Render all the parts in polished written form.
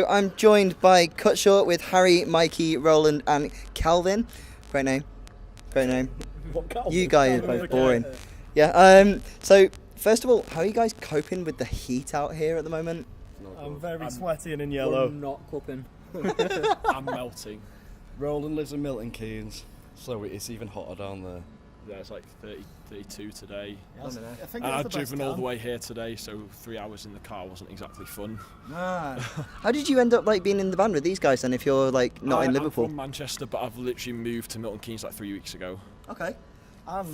I'm joined by Cut Short with Harry, Mikey, Roland and Calvin. Great name. Great name. What, Calvin? You guys are both boring. So first of all, how are you guys coping with the heat out here at the moment? I'm very sweaty and in yellow. I'm not coping. I'm melting. Roland lives in Milton Keynes, so it's even hotter down there. Yeah, it's like 30, 32 today. I think And that's I've the best driven all time. the way here today, so 3 hours in the car wasn't exactly fun. How did you end up being in the band with these guys then if you're not in Liverpool? I'm from Manchester, but I've literally moved to Milton Keynes like 3 weeks ago. Okay.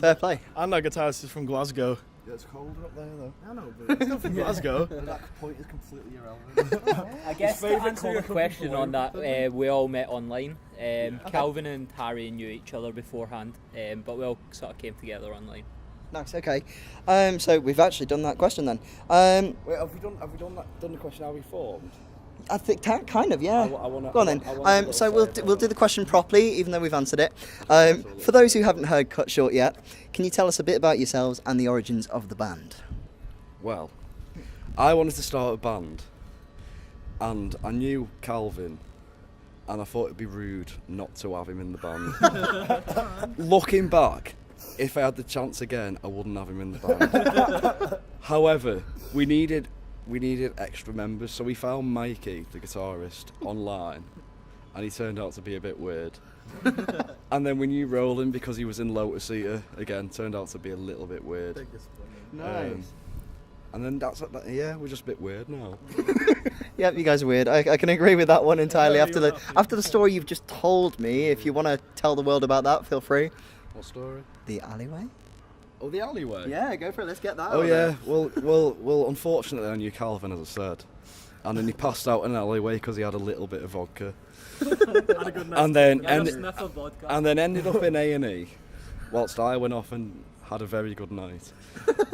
Fair play. And our guitarist is from Glasgow. Yeah, it's colder up there though. I know, but it's not from Glasgow. That point is completely irrelevant. I guess to favourite answer your colour question blue. on that, we all met online. Calvin and Harry knew each other beforehand, but we all sort of came together online. Nice, okay. So we've actually done that question then. Wait, have we done the question how we formed? I think kind of, yeah. I wanna- Go on I then. wanna So say we'll it. we'll do the question properly, even though we've answered it. For those who haven't heard Cut Short yet, can you tell us a bit about yourselves and the origins of the band? Well, I wanted to start a band, and I knew Calvin, and I thought it'd be rude not to have him in the band. Looking back, if I had the chance again, I wouldn't have him in the band. However, we needed extra members, so we found Mikey, the guitarist, online, and he turned out to be a bit weird. And then we knew Roland because he was in Lotus Eater, again, turned out to be a little bit weird. And then we're just a bit weird now. Yep, you guys are weird. I can agree with that one entirely. After the story you've just told me, if you want to tell the world about that, feel free. What story? The alleyway? Oh, the alleyway? Yeah, go for it. Let's get that. Oh yeah, well, unfortunately I knew Calvin, as I said. And then he passed out in an alleyway because he had a little bit of vodka. And then ended up in A&E, whilst I went off and had a very good night.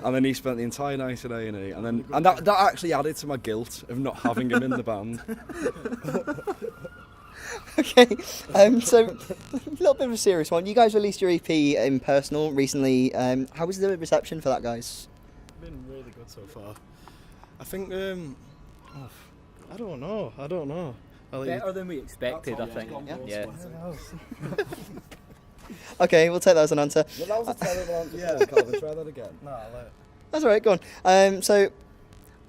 And then he spent the entire night in A&E, and that actually added to my guilt of not having him in the band. Okay, so a little bit of a serious one. You guys released your EP in Personal recently. How was the reception for that, guys? Been really good so far. I think, I don't know. Better than we expected, I think. Yeah. Okay, we'll take that as an answer. Well, that was a terrible answer. Calvin, try that again. That's all right, go on. So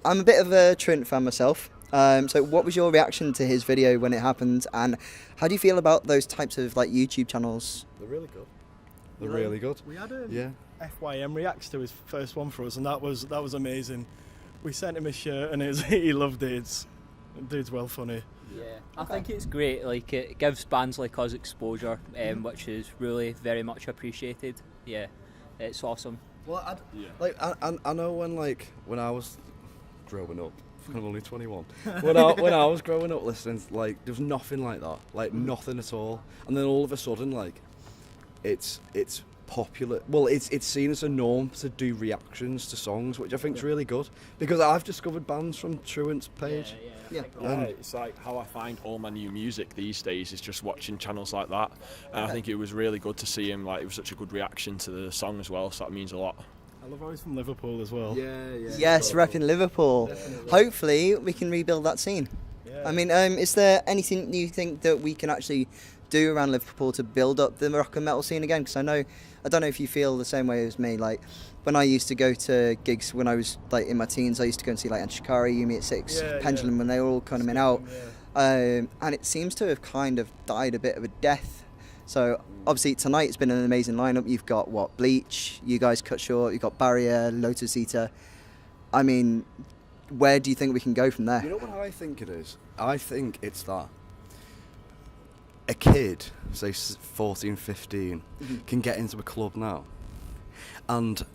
I'm a bit of a Trent fan myself. So what was your reaction to his video when it happened, and how do you feel about those types of YouTube channels? They're really good. They're really good. We had a Yeah. FYM reacts to his first one for us, and that was amazing. We sent him a shirt, and he loved it. Dude's well funny. Yeah, I think it's great. Like, it gives bands like us exposure, which is really very much appreciated. Yeah, it's awesome. Well, I know when I was growing up, I'm only 21. When I was growing up listening, there was nothing like that, nothing at all. And then all of a sudden, it's popular. Well, it's seen as a norm to do reactions to songs, which I think is really good, because I've discovered bands from Truant's page. Yeah. It's like how I find all my new music these days is just watching channels like that. And I think it was really good to see him. It was such a good reaction to the song as well, so that means a lot. I love how he's from Liverpool as well. Yes, repping Liverpool. Hopefully we can rebuild that scene. Yeah. I mean, is there anything you think that we can actually do around Liverpool to build up the rock and metal scene again? Because I don't know if you feel the same way as me. Like, when I used to go to gigs when I was in my teens, I used to go and see Shikari, Yumi at Six, Pendulum, when they were all coming out. And it seems to have kind of died a bit of a death. So obviously tonight it's been an amazing lineup. You've got Bleach, you guys Cut Short, you've got Barrier, Lotus Eater. I mean, where do you think we can go from there? You know what I think it is? I think it's that a kid, say 14, 15, can get into a club now. And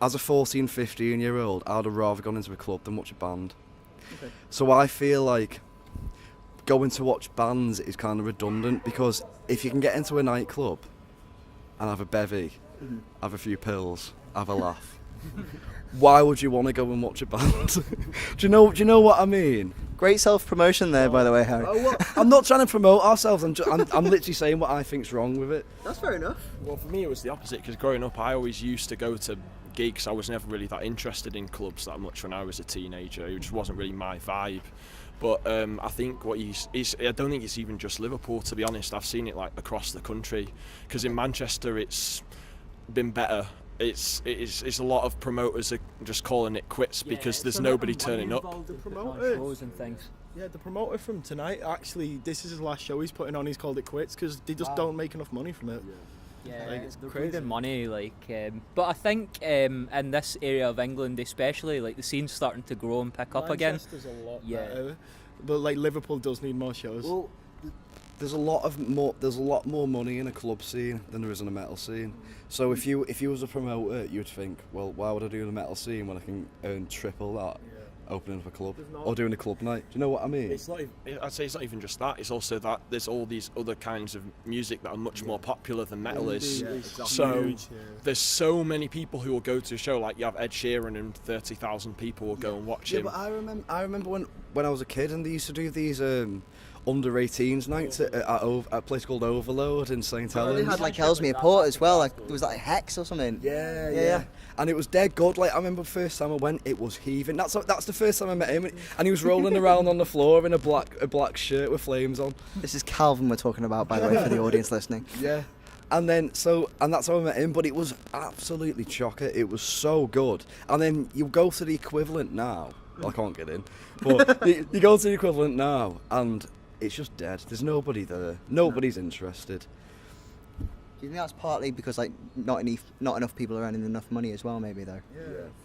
as a 14, 15-year-old, I'd have rather gone into a club than watch a band. Okay. So I feel like going to watch bands is kind of redundant, because if you can get into a nightclub and have a bevy, have a few pills, have a laugh, why would you want to go and watch a band? do you know what I mean? Great self-promotion there, by the way, Harry. Oh, well, I'm not trying to promote ourselves. I'm literally saying what I think's wrong with it. That's fair enough. Well, for me it was the opposite, because growing up I always used to go to gigs. I was never really that interested in clubs that much when I was a teenager. It just wasn't really my vibe. But I think I don't think it's even just Liverpool, to be honest. I've seen it like across the country, because in Manchester it's been better. It's a lot of promoters are just calling it quits because there's nobody turning up. The promoter, Shows and things. yeah, the promoter from tonight, actually, this is his last show he's putting on. He's called it quits because they just don't make enough money from it. Yeah, Like, it's they're crazy crazy. money. But I think in this area of England, especially, like the scene's starting to grow and pick up again. Manchester's a lot Yeah. better, but like Liverpool does need more shows. Well, there's a lot more money in a club scene than there is in a metal scene. So if you was a promoter, you'd think, well, why would I do the metal scene when I can earn triple that opening up a club or doing a club night? Do you know what I mean? It's not. I'd say it's not even just that. It's also that there's all these other kinds of music that are much more popular than metal is. Yeah, exactly. So Huge, yeah. there's so many people who will go to a show. Like you have Ed Sheeran and 30,000 people will go and watch Yeah, him. but I remember when I was a kid and they used to do these under 18s nights at a place called Overload in St They Helens. had like Ellesmere Port as well. Like there was like Hex or something. Yeah. And it was dead good. Like I remember the first time I went, it was heaving. That's the first time I met him, and he was rolling around on the floor in a black shirt with flames on. This is Calvin we're talking about, by the way, for the audience listening. Yeah. And that's how I met him. But it was absolutely chocker. It was so good. And then you go to the equivalent now. Well, I can't get in, but you go to the equivalent now, and it's just dead. There's nobody there. Nobody's interested. Do you think that's partly because like not enough people are earning enough money as well? Maybe though.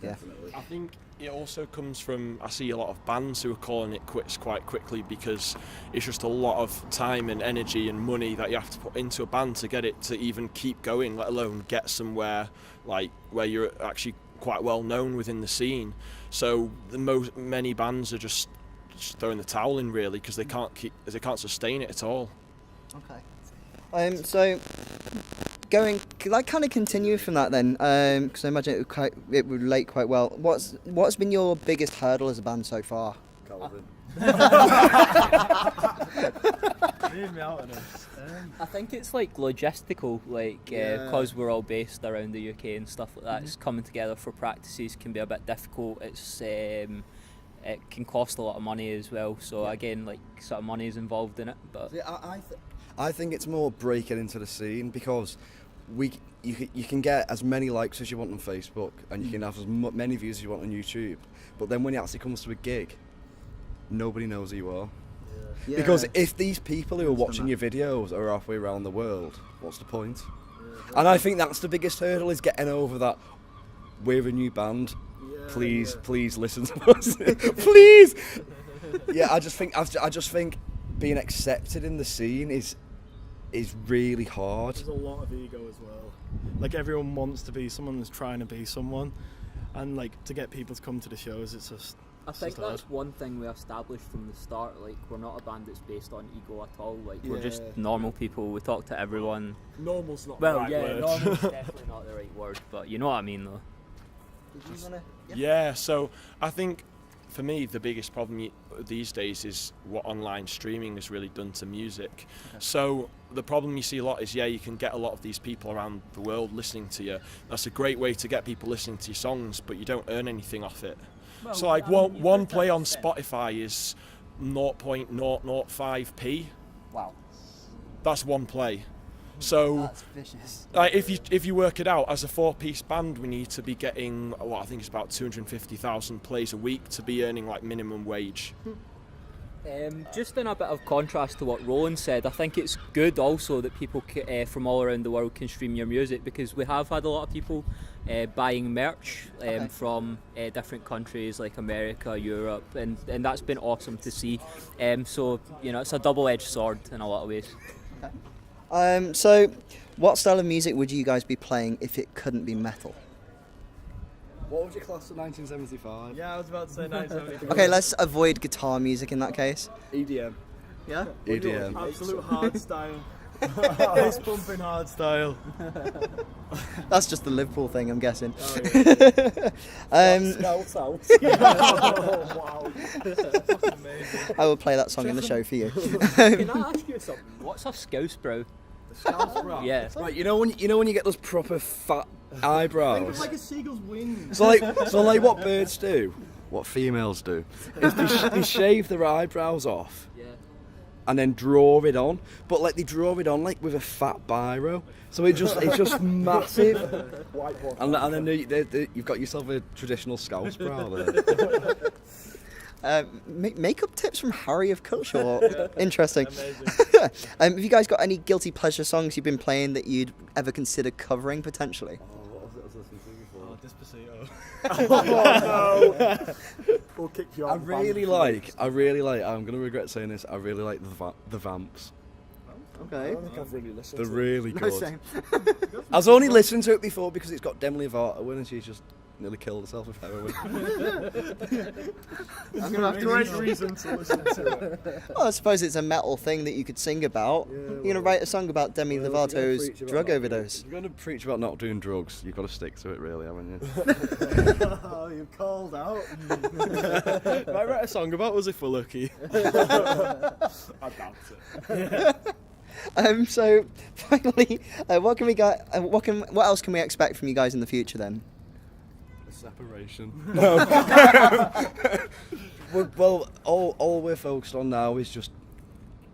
Yeah. I think it also comes from, I see a lot of bands who are calling it quits quite quickly because it's just a lot of time and energy and money that you have to put into a band to get it to even keep going, let alone get somewhere like where you're actually quite well known within the scene. So many bands are just throwing the towel in really because they can't sustain it at all. Okay. So could I kind of continue from that then? Because I imagine it would relate quite well. What's been your biggest hurdle as a band so far? Calvin. Leave me out of this. I think it's like logistical, because we're all based around the UK and stuff like that. It's coming together for practices can be a bit difficult. It can cost a lot of money as well. So again, like sort of money is involved in it. But I think it's more breaking into the scene because you can get as many likes as you want on Facebook and you can have as many views as you want on YouTube. But then when it actually comes to a gig, nobody knows who you are. Yeah. Because if these people who are watching your videos are halfway around the world, what's the point? And I think that's the biggest hurdle is getting over that. We're a new band. Please listen to us. Please. Yeah, I just think being accepted in the scene is really hard. There's a lot of ego as well. Like everyone wants to be someone that's trying to be someone, and like to get people to come to the shows, it's just. I think that's one thing we established from the start. Like we're not a band that's based on ego at all. Like we're just normal people. We talk to everyone. Normal's not Well, the right word. normal's definitely not the right word, but you know what I mean though. Did you wanna? Yeah, so I think for me the biggest problem these days is what online streaming has really done to music. So the problem you see a lot is you can get a lot of these people around the world listening to you. That's a great way to get people listening to your songs, but you don't earn anything off it. Well, So like I mean, one play on Spotify is 0.005p. Wow. That's one play. So That's vicious. like if you work it out, as a 4-piece band, we need to be getting I think it's about 250,000 plays a week to be earning like minimum wage. Just in a bit of contrast to what Roland said, I think it's good also that people from all around the world can stream your music, because we have had a lot of people buying merch from different countries like America, Europe, and that's been awesome to see. So it's a double-edged sword in a lot of ways. So what style of music would you guys be playing if it couldn't be metal? What was your class of 1975? Yeah, I was about to say 975. Okay, let's avoid guitar music in that case. EDM. Yeah? EDM. Absolute hard style. Fist pumping hard style. That's just the Liverpool thing, I'm guessing. Oh, wow. Amazing. I will play that song in the show for you. Can I ask you something? What's a scouse brow? Yeah. Right, you know when you get those proper fat eyebrows. It's like a seagull's wings. So like what birds do what females do is they shave their eyebrows off Yeah. and then draw it on, but like they draw it on like with a fat biro, so it's just massive. And then you've got yourself a traditional Scouse brow there. Makeup tips from Harry of Cut Short. Interesting. Amazing. Have you guys got any guilty pleasure songs you've been playing that you'd ever consider covering potentially? Oh, Despacito. Oh no! We'll kick you I out. really like. I'm gonna regret saying this. I really like the Vamps. I Okay. don't think I've really listened They're to really No, good. same. I was only listening to it before because it's got Demi Lovato in, and she's just nearly killed herself with heroin. I'm gonna have to Great reason to listen to it. Well, I suppose it's a metal thing that you could sing about. You're gonna write a song about Demi Lovato's drug overdose. If you're going to preach about not doing drugs, you've got to stick to it, really, haven't you? Oh, you called out. Might write a song about us if we're lucky. I doubt it. So finally, what can we get? What else can we expect from you guys in the future then? A separation. well, all we're focused on now is just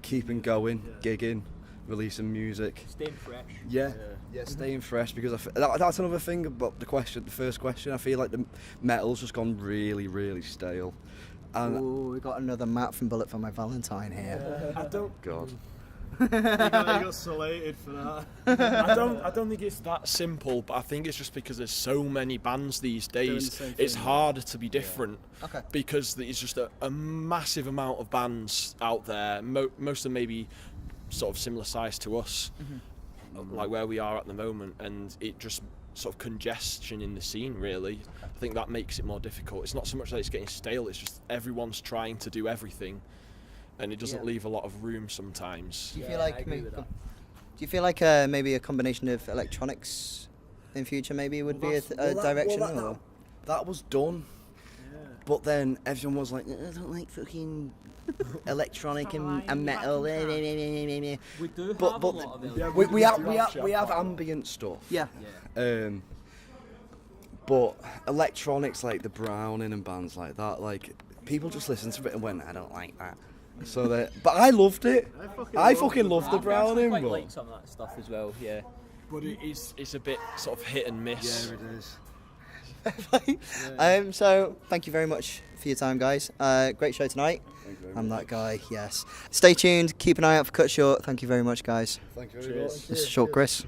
keeping going, gigging, releasing music. Staying fresh. Yeah, staying fresh, because that's another thing about the first question. I feel like the metal's just gone really, really stale. And Ooh, we got another Matt from Bullet for My Valentine here. I don't. God. You got slated for that. I don't think it's that simple, but I think it's just because there's so many bands these days. the same It's thing. harder to be different. Okay. Because there's just a massive amount of bands out there. Most of them maybe sort of similar size to us, like where we are at the moment, and it just sort of congestion in the scene, really. I think that makes it more difficult. It's not so much that it's getting stale, it's just everyone's trying to do everything, and it doesn't leave a lot of room sometimes. Do you Yeah, feel I like agree with that. Do you feel like maybe a combination of electronics in future maybe would be a direction? Or? That was done, but then everyone was like, I don't like fucking electronic and metal. We do But- have but a lot of Yeah, We have ambient stuff. Yeah. But electronics like the Browning and bands like that, like people just listen to it and went, I don't like that. So but I loved it. I fucking loved the Browning. I quite But like some of that stuff as well. Yeah. But it's a bit sort of hit and miss. it is. So thank you very much for your time, guys. Great show tonight. Thank you very I'm much. that guy. Yes. Stay tuned. Keep an eye out for Cut Short. Thank you very much, guys. Thank you very much. This is Short Chris.